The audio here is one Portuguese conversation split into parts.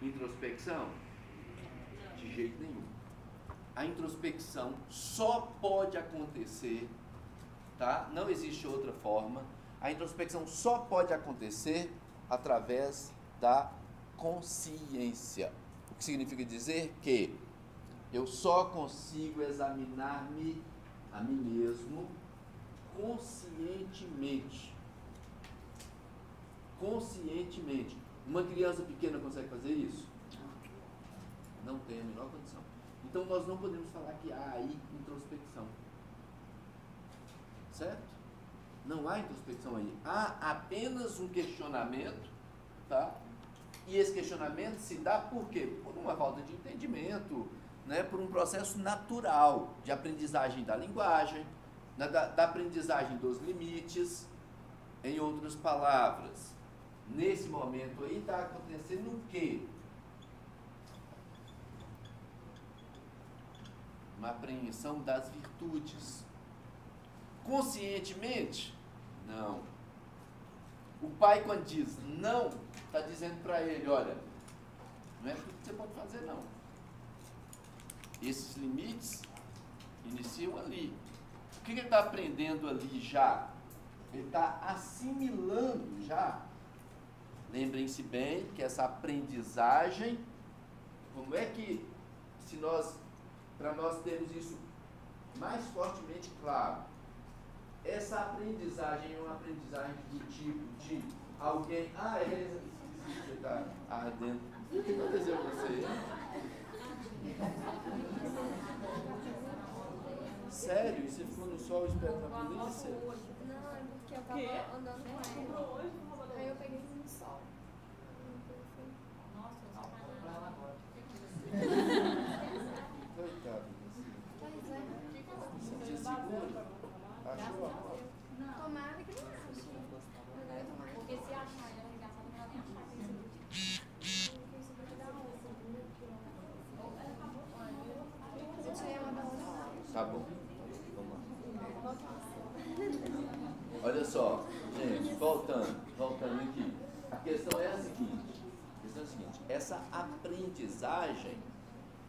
Introspecção? De jeito nenhum. A introspecção só pode acontecer, tá? Não existe outra forma. A introspecção só pode acontecer através da consciência. O que significa dizer que eu só consigo examinar-me a mim mesmo conscientemente. Conscientemente. Uma criança pequena consegue fazer isso? Não tem a menor condição. Então nós não podemos falar que há aí introspecção. Certo? Não há introspecção aí. Há apenas um questionamento, tá? E esse questionamento se dá por quê? Por uma falta de entendimento, né? Por um processo natural de aprendizagem da linguagem, da aprendizagem dos limites. Em outras palavras, nesse momento aí está acontecendo o quê? Uma apreensão das virtudes. Conscientemente? Não. O pai, quando diz não, está dizendo para ele, olha, não é tudo que você pode fazer, não. Esses limites iniciam ali. O que ele está aprendendo ali já? Ele está assimilando já. Lembrem-se bem que essa aprendizagem, como é que, para nós termos isso mais fortemente claro, essa aprendizagem é uma aprendizagem do tipo de alguém, você está ardendo. O que aconteceu com você? Sério? E você ficou no sol esperando a polícia? Não, é porque eu tava andando com ela. Aí eu peguei no sol. Nossa, eu vou comprar ela agora. Coitado. Pois é. Se sentia seguro? Achou a moto? Tomara que não ache. Porque se achar, ela arregaçar, não vai nem achar. Eu tirei uma da outra. Tá bom. Vamos lá. Olha só, gente, voltando aqui. A questão é a seguinte, essa aprendizagem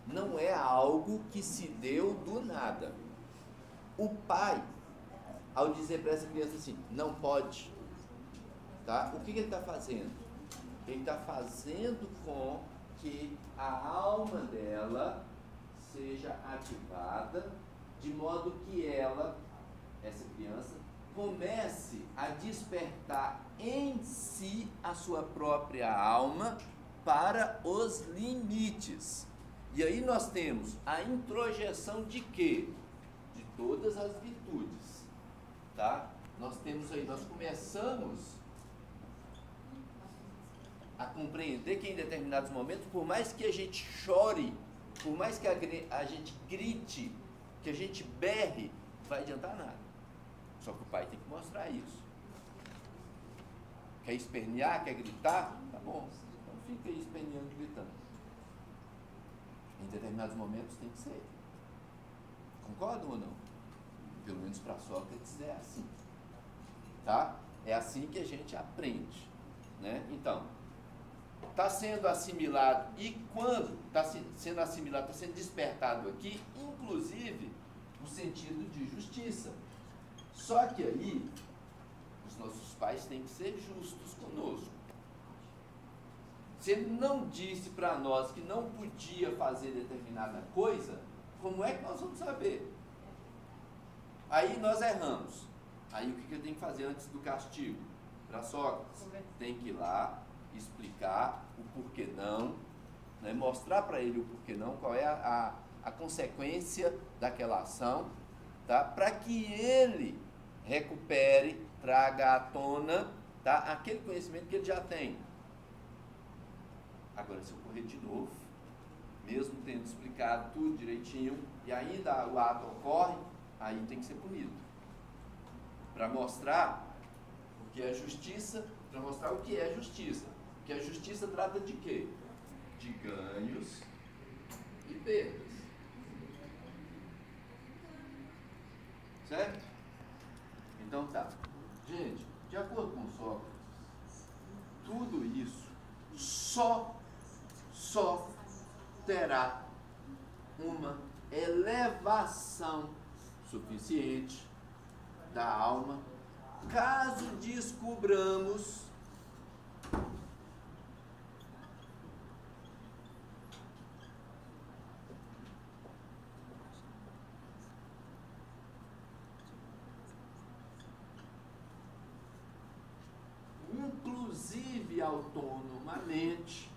não é algo que se deu do nada. O pai, ao dizer para essa criança assim, não pode, tá? O que ele está fazendo? Ele está fazendo com que a alma dela seja ativada, de modo que ela, essa criança, comece a despertar em si a sua própria alma para os limites. E aí nós temos a introjeção de quê? De todas as virtudes, tá? Nós começamos a compreender que em determinados momentos, por mais que a gente chore, por mais que a gente grite, que a gente berre, não vai adiantar nada. Só que o pai tem que mostrar isso. Quer espernear, quer gritar? Tá bom, então fica aí esperneando e gritando. Em determinados momentos tem que ser. Concordam ou não? Pelo menos para Sócrates é assim. Tá? É assim que a gente aprende. Né? Então, está sendo assimilado, e quando está sendo assimilado, está sendo despertado aqui, inclusive, o sentido de justiça. Só que aí, os nossos pais têm que ser justos conosco. Se ele não disse para nós que não podia fazer determinada coisa, como é que nós vamos saber? Aí nós erramos. Aí o que eu tenho que fazer antes do castigo? Para Sócrates, tem que ir lá, explicar o porquê não, né? Mostrar para ele o porquê não, qual é a consequência daquela ação, tá? Para que ele recupere, traga à tona, tá? Aquele conhecimento que ele já tem. Agora, se eu correr de novo, mesmo tendo explicado tudo direitinho, e ainda o ato ocorre, aí tem que ser punido. Para mostrar o que é justiça, para mostrar o que é justiça. Porque a justiça trata de quê? De ganhos e perdas. Certo? Então tá. Gente, de acordo com Sócrates, tudo isso só só terá uma elevação suficiente da alma caso descubramos inclusive autonomamente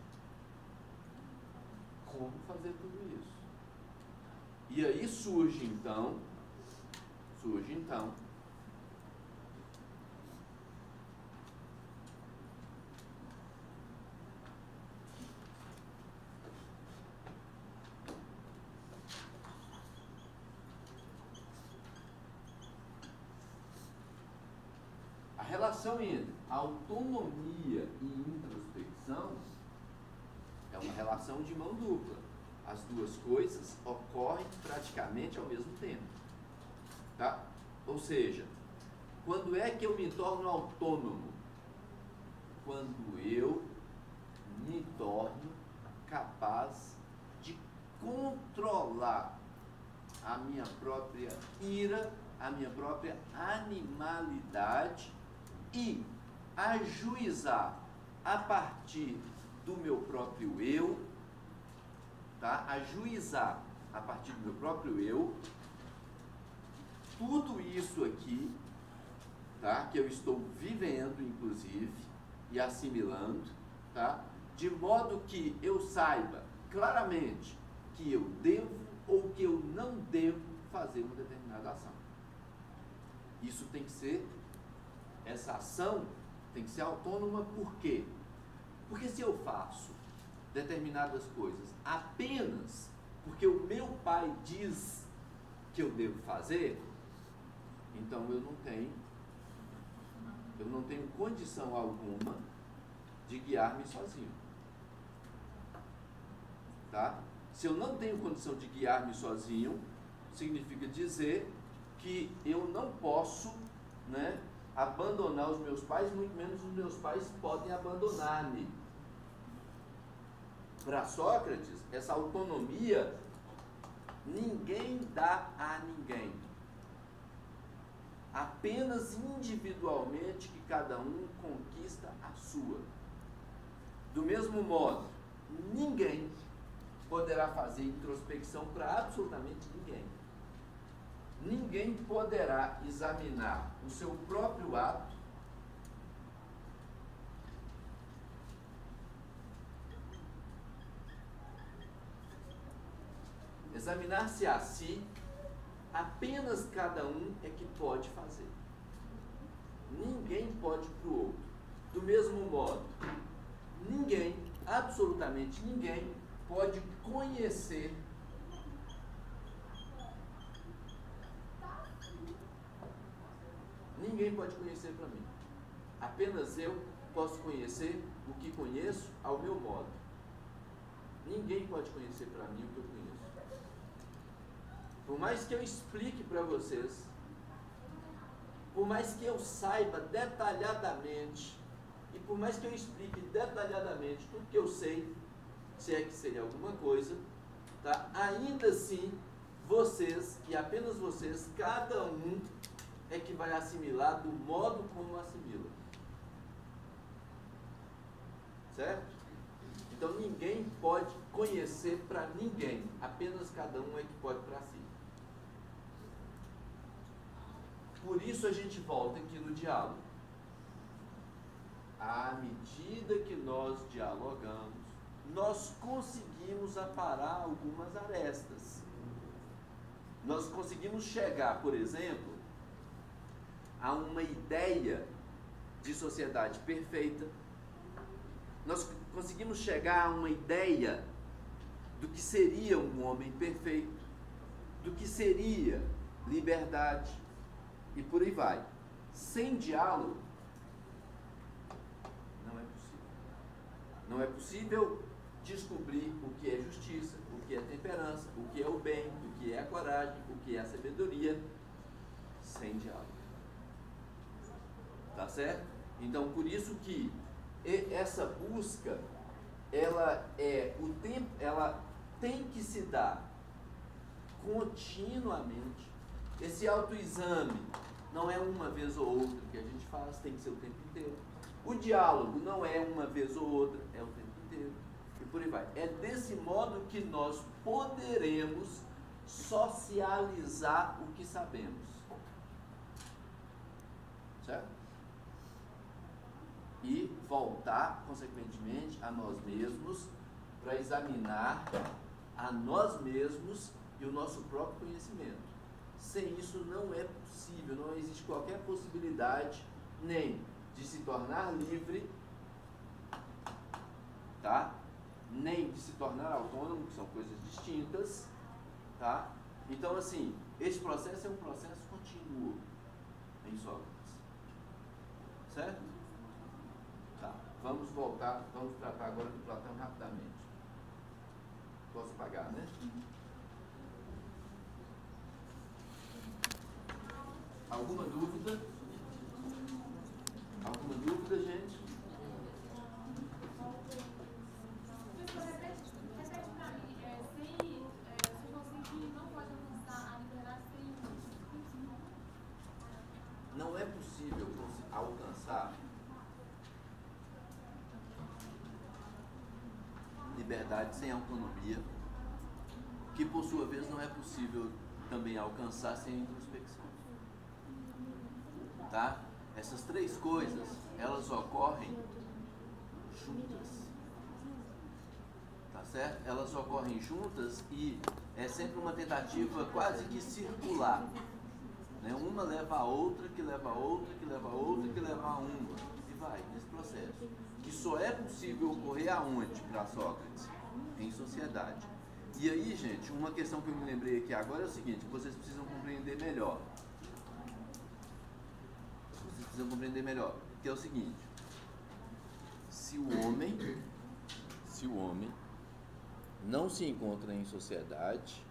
como fazer tudo isso. E aí surge então a relação entre autonomia e introspecção é uma relação de mão dupla. As duas coisas ocorrem praticamente ao mesmo tempo. Tá? Ou seja, quando é que eu me torno autônomo? Quando eu me torno capaz de controlar a minha própria ira, a minha própria animalidade e ajuizar a partir do meu próprio eu, tá? Ajuizar a partir do meu próprio eu tudo isso aqui, tá? Que eu estou vivendo, inclusive, e assimilando, tá? De modo que eu saiba claramente que eu devo ou que eu não devo fazer uma determinada ação. Isso tem que ser, essa ação tem que ser autônoma. Por quê? Porque se eu faço determinadas coisas apenas porque o meu pai diz que eu devo fazer, então eu não tenho condição alguma de guiar-me sozinho. Tá? Se eu não tenho condição de guiar-me sozinho, significa dizer que eu não posso, né, abandonar os meus pais, muito menos os meus pais podem abandonar-me. Para Sócrates, essa autonomia ninguém dá a ninguém. Apenas individualmente que cada um conquista a sua. Do mesmo modo, ninguém poderá fazer introspecção para absolutamente ninguém. Ninguém poderá examinar o seu próprio ato examinar-se a si, apenas cada um é que pode fazer. Ninguém pode para o outro. Do mesmo modo, ninguém, absolutamente ninguém, pode conhecer ninguém pode conhecer para mim. Apenas eu posso conhecer o que conheço ao meu modo. Ninguém pode conhecer para mim o que eu conheço. Por mais que eu explique para vocês, por mais que eu saiba detalhadamente, e por mais que eu explique detalhadamente tudo que eu sei, se é que sei alguma coisa, tá? Ainda assim, vocês, e apenas vocês, cada um é que vai assimilar do modo como assimila. Certo? Então ninguém pode conhecer para ninguém, apenas cada um é que pode para si. Por isso a gente volta aqui no diálogo. À medida que nós dialogamos, nós conseguimos aparar algumas arestas. Nós conseguimos chegar, por exemplo, a uma ideia de sociedade perfeita. Nós conseguimos chegar a uma ideia do que seria um homem perfeito, do que seria liberdade, e por aí vai. Sem diálogo, não é possível. Não é possível descobrir o que é justiça, o que é temperança, o que é o bem, o que é a coragem, o que é a sabedoria, sem diálogo. Tá certo? Então, por isso que essa busca ela tem que se dar continuamente. Esse autoexame não é uma vez ou outra que a gente faz, tem que ser o tempo inteiro. O diálogo não é uma vez ou outra, é o tempo inteiro. E por aí vai. É desse modo que nós poderemos socializar o que sabemos. Certo? E voltar, consequentemente, a nós mesmos para examinar a nós mesmos e o nosso próprio conhecimento. Sem isso não é possível, não existe qualquer possibilidade nem de se tornar livre, tá? Nem de se tornar autônomo, que são coisas distintas, tá? Então, assim, esse processo é um processo contínuo em Sócrates. Certo? Tá. Vamos voltar, vamos tratar agora do Platão rapidamente. Posso pagar, né? Alguma dúvida? Alguma dúvida, gente? Repete para mim, se você que não pode alcançar a liberdade sem Não é possível alcançar liberdade sem autonomia, que por sua vez não é possível também alcançar sem introspecção. Tá? Essas três coisas, elas ocorrem juntas. Tá certo? Elas ocorrem juntas e é sempre uma tentativa quase que circular. Né? Uma leva a outra, que leva a outra, que leva a outra, que leva a uma. E vai, nesse processo. Que só é possível ocorrer aonde para Sócrates? Em sociedade. E aí, gente, uma questão que eu me lembrei aqui agora é o seguinte, que vocês precisam compreender melhor. Vocês precisam compreender melhor. Que é o seguinte, se o homem não se encontra em sociedade,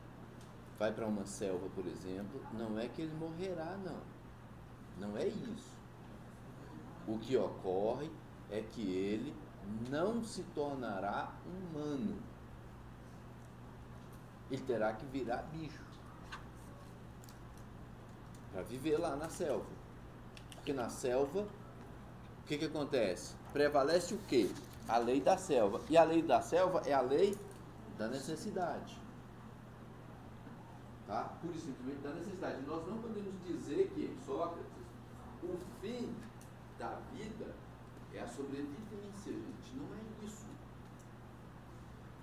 vai para uma selva, por exemplo, não é que ele morrerá, não. Não é isso. O que ocorre é que ele não se tornará humano. Ele terá que virar bicho para viver lá na selva. Porque na selva, o que acontece? Prevalece o quê? A lei da selva. E a lei da selva é a lei da necessidade. Tá? Pura e simplesmente da necessidade. Nós não podemos dizer que, em Sócrates, o fim da vida é a sobrevivência, gente. Não é isso.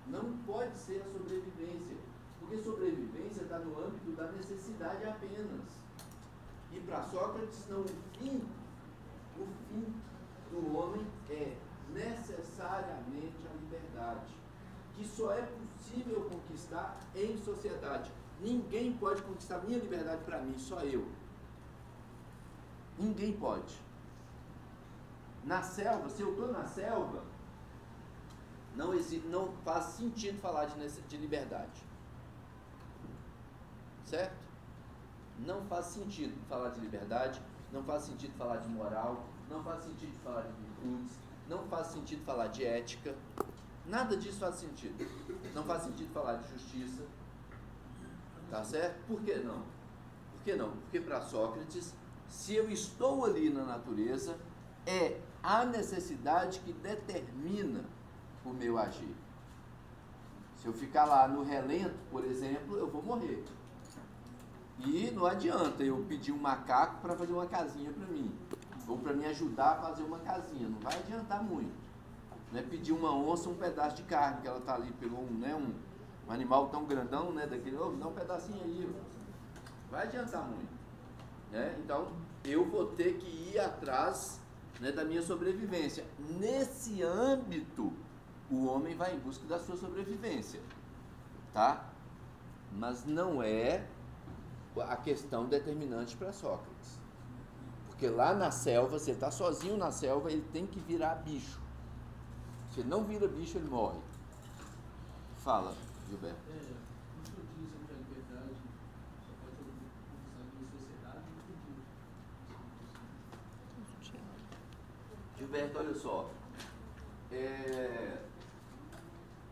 Não pode ser a sobrevivência. Porque sobrevivência está no âmbito da necessidade apenas. E para Sócrates, não, o fim do homem é necessariamente a liberdade, que só é possível conquistar em sociedade. Ninguém pode conquistar minha liberdade para mim, só eu. Ninguém pode. Na selva, se eu estou na selva, não faz sentido falar de liberdade. Certo? Não faz sentido falar de liberdade, não faz sentido falar de moral, não faz sentido falar de virtudes, não faz sentido falar de ética. Nada disso faz sentido. Não faz sentido falar de justiça. Tá certo? Por que não? Por que não? Porque para Sócrates, se eu estou ali na natureza, é a necessidade que determina o meu agir. Se eu ficar lá no relento, por exemplo, eu vou morrer. E não adianta eu pedir um macaco para fazer uma casinha para mim, ou para me ajudar a fazer uma casinha, não vai adiantar muito. Não é pedir uma onça um pedaço de carne, que ela está ali pelo um animal tão grandão, né, daquele, dá um pedacinho aí, vai adiantar muito. Né? Então, eu vou ter que ir atrás, né, da minha sobrevivência. Nesse âmbito, o homem vai em busca da sua sobrevivência, tá? Mas não é a questão determinante para Sócrates. Porque lá na selva, você está sozinho na selva, ele tem que virar bicho. Se ele não vira bicho, ele morre. Fala, Gilberto. Isso que eu disse sobre a liberdade só pode ser conquistada em sociedade e cultura. Gilberto, olha só.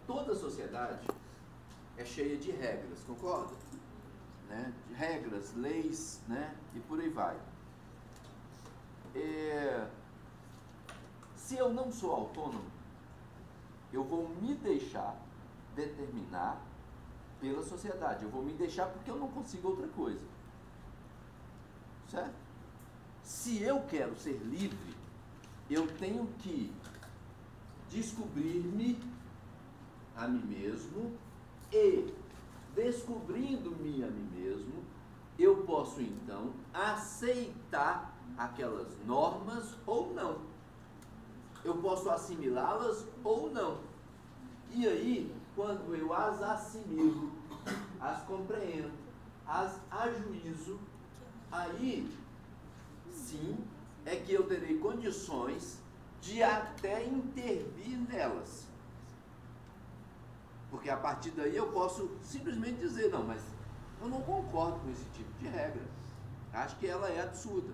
toda a sociedade é cheia de regras, concorda? Né? De regras, leis, né? E por aí vai. Se eu não sou autônomo, eu vou me deixar determinar pela sociedade. Eu vou me deixar porque eu não consigo outra coisa. Certo? Se eu quero ser livre, eu tenho que descobrir-me a mim mesmo e, descobrindo-me a mim mesmo, eu posso então aceitar aquelas normas ou não. Eu posso assimilá-las ou não. E aí, quando eu as assimilo, as compreendo, as ajuizo, aí sim é que eu terei condições de até intervir nelas. Porque a partir daí eu posso simplesmente dizer, não, mas eu não concordo com esse tipo de regra. Acho que ela é absurda.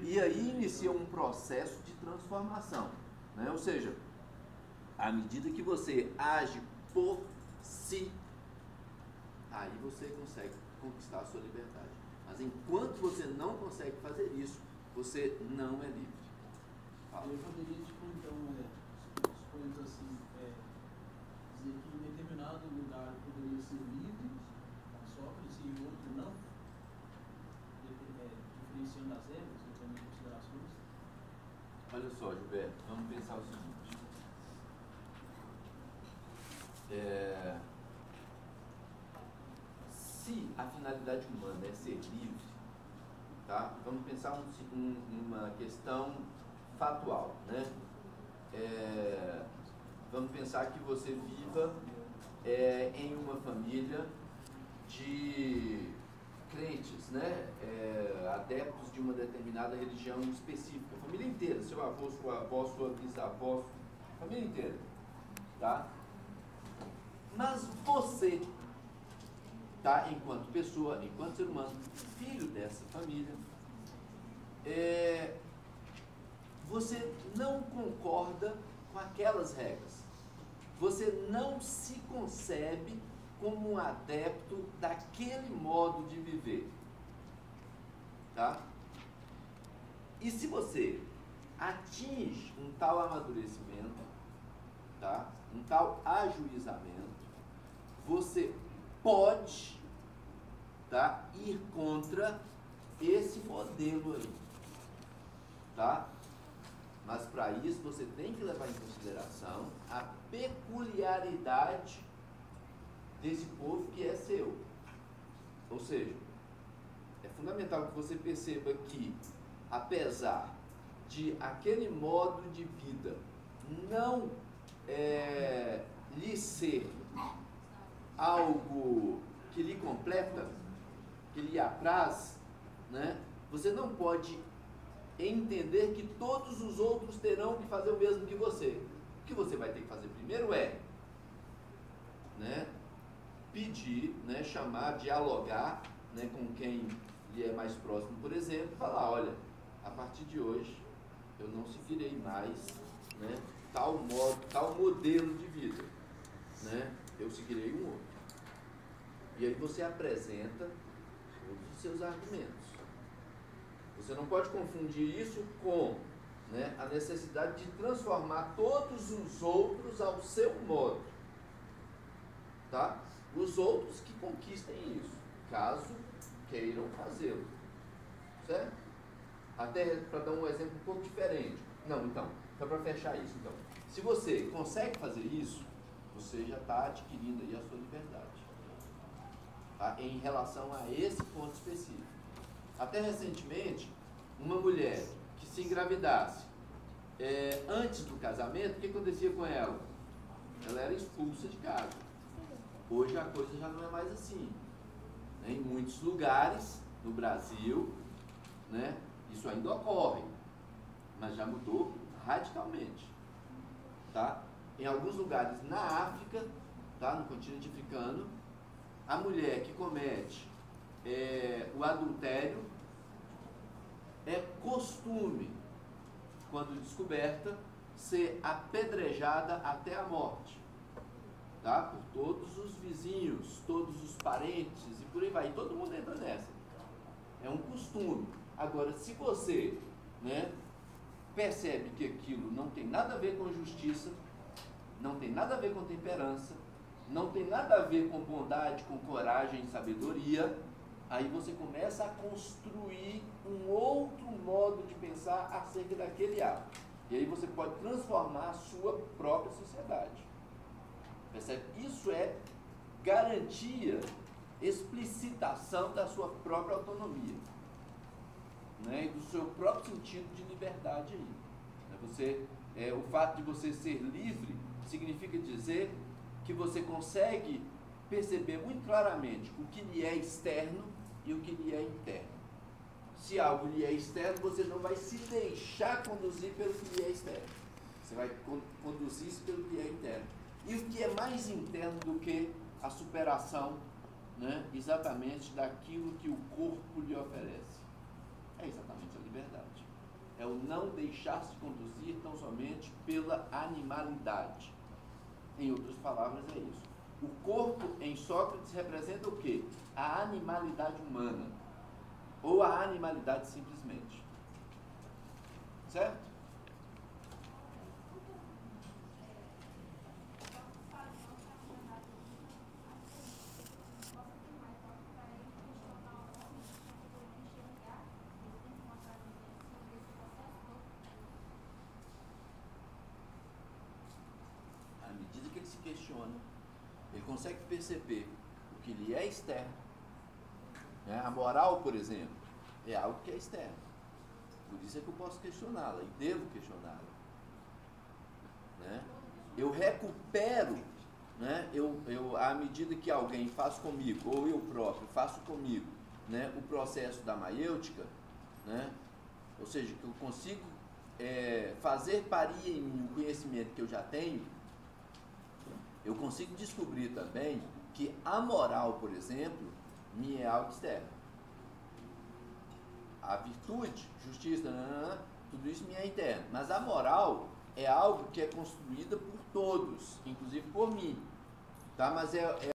E aí inicia um processo de transformação. Né? Ou seja, à medida que você age por si, aí você consegue conquistar a sua liberdade. Mas enquanto você não consegue fazer isso, você não é livre. Fala. Eu poderia, tipo, então, suponhamos assim, dizer que em determinado lugar eu poderia ser livre, Sócrates, e em outro não, diferenciando as regras, levando em considerações. Olha só, Gilberto, vamos pensar o seguinte. Se a finalidade humana é ser livre, tá? Vamos pensar numa questão fatual, né? Vamos pensar que você viva em uma família de crentes, né? Adeptos de uma determinada religião específica, a família inteira, seu avô, sua avó, sua bisavó, família inteira, tá? Mas você, tá? Enquanto pessoa, enquanto ser humano, filho dessa família, você não concorda com aquelas regras. Você não se concebe como um adepto daquele modo de viver. Tá? E se você atinge um tal amadurecimento, tá? Um tal ajuizamento, você pode, tá? Ir contra esse modelo aí. Tá? Mas para isso você tem que levar em consideração a peculiaridade desse povo que é seu. Ou seja, é fundamental que você perceba que, apesar de aquele modo de vida não lhe ser algo que lhe completa, que lhe apraz, né? Você não pode entender que todos os outros terão que fazer o mesmo que você. O que você vai ter que fazer primeiro é, né, pedir, né, chamar, dialogar, né, com quem lhe é mais próximo, por exemplo, falar, olha, a partir de hoje eu não seguirei mais, né, tal modelo de vida, né, eu seguirei um outro. E aí você apresenta todos os seus argumentos. Você não pode confundir isso com, né, a necessidade de transformar todos os outros ao seu modo. Tá? Os outros que conquistem isso, caso queiram fazê-lo. Certo? Até para dar um exemplo um pouco diferente. Não, então, só para fechar isso. Então, se você consegue fazer isso, você já está adquirindo aí a sua liberdade. Tá? Em relação a esse ponto específico. Até recentemente, uma mulher que se engravidasse antes do casamento, o que acontecia com ela? Ela era expulsa de casa. Hoje a coisa já não é mais assim. Né? Em muitos lugares no Brasil, né, isso ainda ocorre, mas já mudou radicalmente. Tá? Em alguns lugares na África, tá, no continente africano, a mulher que comete o adultério é costume, quando descoberta, ser apedrejada até a morte. tá? Por todos os vizinhos, todos os parentes e por aí vai. E todo mundo entra nessa. É um costume. Agora, se você, né, percebe que aquilo não tem nada a ver com justiça, não tem nada a ver com temperança, não tem nada a ver com bondade, com coragem e sabedoria, aí você começa a construir um outro modo de pensar acerca daquele ato. E aí você pode transformar a sua própria sociedade. Percebe? Isso é garantia, explicitação da sua própria autonomia, né? E do seu próprio sentido de liberdade aí. O fato de você ser livre significa dizer que você consegue perceber muito claramente o que lhe é externo e o que lhe é interno. Se algo lhe é externo, você não vai se deixar conduzir pelo que lhe é externo. Você vai conduzir-se pelo que é interno. E o que é mais interno do que a superação, né, exatamente daquilo que o corpo lhe oferece? É exatamente a liberdade. É o não deixar-se conduzir tão somente pela animalidade. Em outras palavras, é isso. O corpo em Sócrates representa o quê? A animalidade humana. Ou a animalidade simplesmente. Certo? À medida que ele se questiona, ele consegue perceber o que lhe é externo. A moral, por exemplo, é algo que é externo. Por isso é que eu posso questioná-la e devo questioná-la. Né? Eu recupero, né? À medida que alguém faz comigo, ou eu próprio faço comigo, né, o processo da maiêutica, né? Ou seja, que eu consigo fazer parir em mim o conhecimento que eu já tenho, eu consigo descobrir também que a moral, por exemplo, me é algo externo. A virtude, justiça, tudo isso me é interno. Mas a moral é algo que é construída por todos, inclusive por mim. Tá? Mas é